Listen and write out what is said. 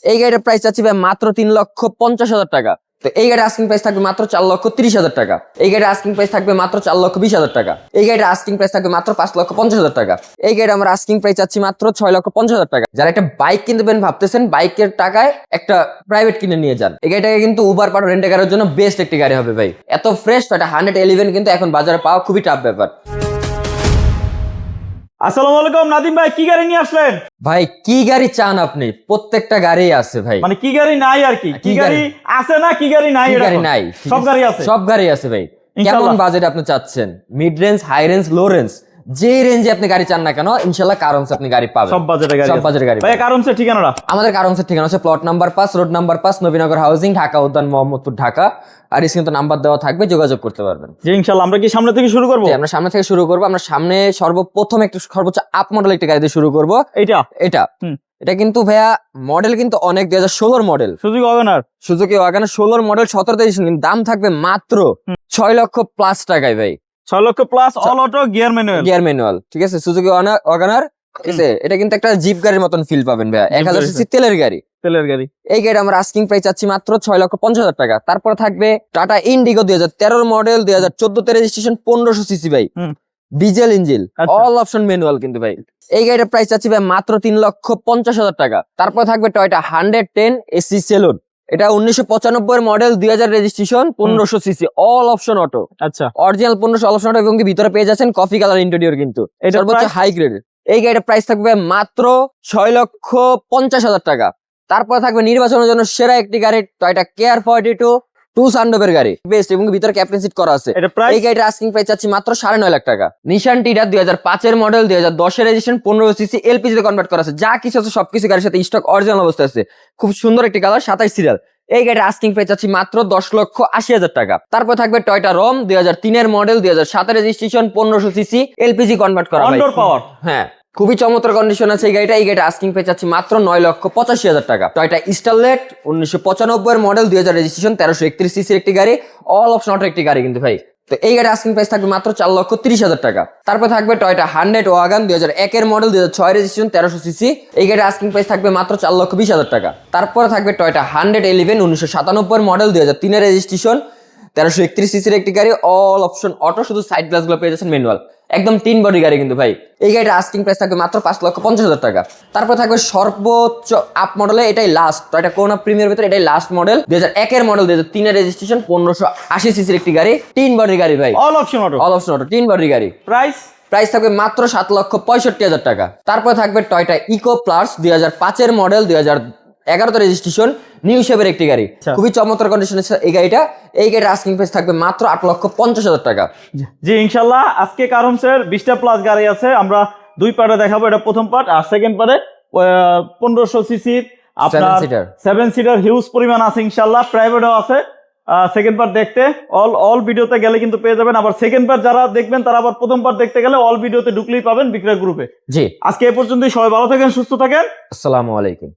এই গাড়িটার প্রাইস চাচ্ছি ভাই মাত্র 3,50,000 টাকা। তো এই গাড়ির আস্কিং প্রাইস থাকবে মাত্র 4,30,000 টাকা। এই গাড়ির আস্কিং প্রাইস থাকবে মাত্র 4,20,000 টাকা। এই গাড়ির আস্কিং প্রাইস থাকবে মাত্র 5,50,000 টাকা। এই গাড়ি আমরা আস্কিং প্রাইস চাচ্ছি মাত্র 6,50,000 টাকা। যারা একটা বাইক কিনবেন ভাবতেছেন, বাইকের টাকায় একটা প্রাইভেট কিনে নিয়ে যান, এই গাড়িটাকে কিন্তু উবার পাঠাও রেন্টে করার জন্য বেস্ট একটি গাড়ি হবে ভাই। এত ফ্রেশ, এটা 111 কিন্তু এখন বাজারে পাওয়া খুবই টাফ ব্যাপার। আসসালামু আলাইকুম নাদিম ভাই, কি গাড়ি নিয়ে আসলেন? ভাই কি গাড়ি চান আপনি? প্রত্যেকটা গাড়ি আছে ভাই। মানে কি গাড়ি নাই আর কি? কি গাড়ি আছে না কি গাড়ি নাই? কি গাড়ি নাই, সব গাড়ি আছে। সব গাড়ি আছে ভাই। কেমন ইনশাআল্লাহ। বাজেট আপনি চাচ্ছেন? Mid range, high range, low range, যে রেঞ্জে আপনি গাড়ি চান না কেন, ইনশাআল্লাহ কারণসে আপনি গাড়ি পাবেন। সব বাজেটের গাড়ি, সব বাজেটের গাড়ি ভাই। কারণসে ঠিকানাটা? আমাদের কারণসের ঠিকানা হচ্ছে plot number 5, road number 5, Nabinagar housing, Dhaka উদ্যান, মোহাম্মদপুর, ঢাকা। আর স্ক্রিনে তো নাম্বার দেওয়া থাকবে, যোগাযোগ করতে পারবেন। জি ইনশাআল্লাহ। আমরা কি সামনে থেকে শুরু করব? আমরা সামনে থেকে শুরু করব। আমরা সামনে সর্বপ্রথম একটু সর্বোচ্চ আপ মডেল একটা গাড়ি দিয়ে শুরু করব। এটা এটা এটা কিন্তু ভাইয়া মডেল কিন্তু অনেক 2016 model, Suzuki Wagon R. Suzuki Wagon R 16 model, 17 edition. কিন্তু দাম থাকবে মাত্র 6 লক্ষ প্লাস টাকায় ভাই। 6 লক্ষ plus, all auto, gear manual. Gear manual, ঠিক আছে। সুজুকি ওয়াগনার, ঠিক আছে। এটা কিন্তু একটা জিপ গাড়ির মতন ফিল পাবেন ভাইয়া। 1000 সিসি তেলের গাড়ি। তেলের গাড়ি। এই গাড়ি আমরা আস্কিং প্রাইস চাচ্ছি মাত্র 6,50,000 টাকা। তারপর থাকবে Tata Indigo 2013 model, 2014 registration, 1500 CC ভাই, diesel engine, all option manual কিন্তু ভাই। এই গাড়িটার প্রাইস চাচ্ছি ভাই মাত্র 3,50,000 টাকা। তারপর থাকবে টয়োটা 110 এসি সেলুন। এটা 1995 model, 2000 registration, 1500 CC, all option auto. আচ্ছা, অরিজিনাল 1500 অল অপশন অটো এবং ভিতরে পেয়ে যাচ্ছেন কফি কালার ইন্টেরিয়র কিন্তু। এটা সর্বোচ্চ হাই গ্রেডের। এই গাড়িটার প্রাইস থাকবে মাত্র 6,50,000 টাকা। তারপর থাকবে নির্বাচনের জন্য সেরা একটি গাড়ি, টয়োটা কেয়ার 42 টু সানরুফের গাড়ি, বেস্ট এবং ভিতরে ক্যাপ্টেন সিট করা আছে। এই গাড়িটার আস্কিং প্রাইস চাচ্ছি মাত্র 9.5 লাখ টাকা। নিশান টিরা 2005 এর মডেল, 2010 এর রেজিস্ট্রেশন, 1500 সিসি, এলপিজি তে কনভার্ট করা আছে। যা কিছু আছে সবকিছু গাড়ির সাথে স্টক অরিজিনাল অবস্থায় আছে। খুব সুন্দর একটি কালার, 27 সিরিয়াল। এই গাড়ির আস্কিং প্রাইস চাচ্ছি মাত্র 10,80,000 টাকা। তারপর থাকবে টয়োটা রম 2003 এর মডেল, 2007 এর রেজিস্ট্রেশন, 1500 সিসি, এলপিজি কনভার্ট করা ভাই। পাওয়ার, হ্যাঁ, খুবই চমৎকার কন্ডিশন আছে এই গাড়িটা। এই গাড়িটা আস্কিং প্রাইস চাচ্ছি মাত্র 9,85,000 টাকা। টয়োটা স্টারলেট 1995 এর মডেল, 2000 রেজিস্ট্রেশন, 1331 সিসির একটি গাড়ি, অল অপশন অটো একটি গাড়ি কিন্তু ভাই। তো এই গাড়ির আস্কিং প্রাইস থাকবে মাত্র 4,30,000 টাকা। তারপর থাকবে টয়োটা 100 ওয়াগন 2001 এর মডেল, 2006 রেজিস্ট্রেশন, 1300 সিসি। এই গাড়ির আস্কিং প্রাইস থাকবে মাত্র 4,20,000 টাকা। তারপরে থাকবে টয়োটা 111 1997 মডেল, 2003 এর রেজিস্ট্রেশন, 1331 সিসির একটি গাড়ি, অল অপশন অটো, শুধু সাইড গ্লাস গুলো পেয়ে যাচ্ছেন ম্যানুয়াল, একদম 3 বডি গাড়ি কিন্তু ভাই। এই গাড়িটা আস্কিং প্রাইস থাকবে মাত্র 5,50,000 টাকা। তারপর থাকবে সর্বোচ্চ আপ মডেলে, এটাই লাস্ট, টয়োটা কোরোনা প্রিমিয়ার ভিতরে এটাই লাস্ট মডেল, 2001 এর মডেল, 2003 এর রেজিস্ট্রেশন, 1580 সিসির একটি গাড়ি, 3 বডি গাড়ি ভাই, all option auto. All option auto, 3 body গাড়ি। প্রাইস থাকবে মাত্র 7,65,000 টাকা। তারপর থাকবে টয়োটা ইকো প্লাস 2005 এর মডেল, 2011 রেজিস্ট্রেশন, নিউ শেপের একটি গাড়ি, খুবই চমৎকার কন্ডিশনে এই গাড়িটা। এই গাড়ির আস্কিং প্রাইস থাকবে মাত্র 8,50,000 টাকা। জি ইনশাআল্লাহ। আজকে কারণসের 20টা প্লাস গাড়ি আছে, আমরা দুই পার্টে দেখাবো। এটা প্রথম পার্ট, আর সেকেন্ড পার্টে 1500 সিসির আপনার 7 সিটার হিউজ পরিমাণ আছে ইনশাআল্লাহ। প্রাইভেটও আছে। সেকেন্ড পার্ট দেখতে অল ভিডিওতে গেলে কিন্তু পেয়ে যাবেন। আবার সেকেন্ড পার্ট যারা দেখবেন তারা আবার প্রথম পার্ট দেখতে গেলে অল ভিডিওতে ঢুকলেই পাবেন বিক্রয় গ্রুপে। জি, আজকে এ পর্যন্তই। সবাই ভালো থাকেন, সুস্থ থাকেন। আসসালামু আলাইকুম।